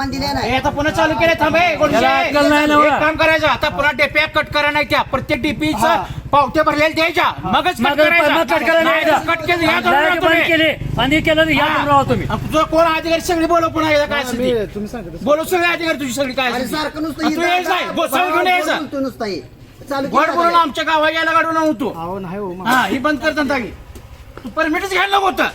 आता पुन्हा चालू केले थांबे एक काम करायचं आता पुन्हा डेप्या कट करा नाही त्या प्रत्येक डीपीचा पावत्या भरलेल्या द्यायच्या मगच कट केले आणि केलं या तुम्ही तुझं कोण अधिकारी सगळी बोलव पुन्हा काय बोलव सगळे अधिकारी तुझी सगळी काय घेऊन यायचं गोड बोलून आमच्या गावात यायला काढून नव्हतो हा ही बंद कर धंदा तू परमिटच घ्यायला नव्हतं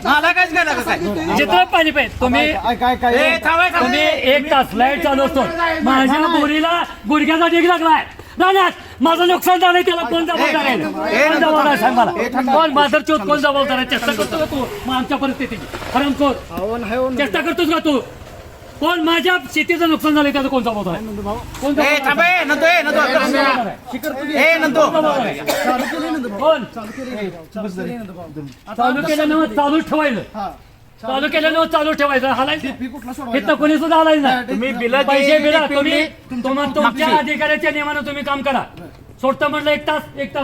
मला काहीच घ्यायला काय जिथं पाणी पाहिजे तुम्ही एक तास लाईट चालू असतो माझ्या बोरीला गुडघ्याचा ढीग लागलाय राण्यात माझं नुकसान झालंय त्याला कोण जबाबदार आहे कोण जबाबदार आहे सांग मला कोण माझर चोत कोण जबाबदार आहे चेष्टा करतो का तू मग आमच्या परिस्थितीची हरमखोर चेष्टा करतोस का तू कोण माझ्या शेतीचं नुकसान झालंय त्याचं कोण जबाबदार आहे कोण कोण चालू केल्यानं चालू ठेवायचं चालू केल्यानं चालू ठेवायचं हालायचं इथं कोणी सुद्धा हालायचं नाही तुम्ही बिल पैसे बिला तुम्ही तुमच्या अधिकाऱ्याच्या नियमानं तुम्ही काम करा सोडतं म्हटलं एक तास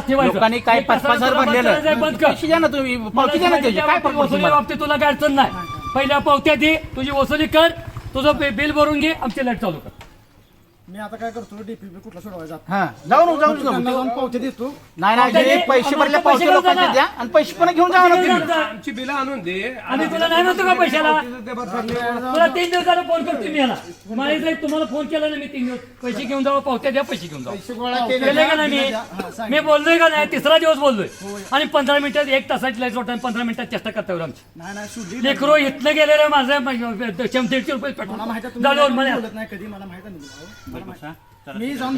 ठेवायचं लोकांनी काय 5,000 भरलेलं बंद कर तुम्ही पावती द्या ना त्याची काय वसुली बाबतीत तुला काय अडचण नाही पहिल्या पावत्या दे तुझी वसुली कर तुझं बिल भरून घे आमची लाईट चालू कर मी आता काय करतो डीपीपी कुठला सोडवायचा जाऊन पावते देतो नाही पैसे भरले पैसे लोकांचे द्या आणि पैसे पण घेऊन जावा आमची बिल आणून दे आणि तुला नाही म्हणतो का पैशाला तुला 3 दिवसाला फोन करतो मी याला मला तुम्हाला फोन केला ना मी 3 दिवस पैसे घेऊन जावं पावत्या द्या पैसे घेऊन जावं केले का नाही मी बोललोय का नाही तिसरा दिवस बोललोय आणि 15 मिनिटात 1 तासाची लाईट सोडता 15 मिनिटात चेष्टा करता येईल आमची लेकरो इथलं गेलेलं माझं 150 रुपये झालं मला नाही कधी मला माहिती नाही मी जाऊन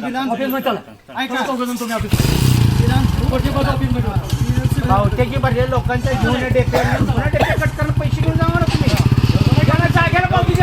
पावत्याची भरलेल्या लोकांच्या घेऊन डेप्या कट करून पैसे घेऊन जावा ना तुम्ही जागेला पावती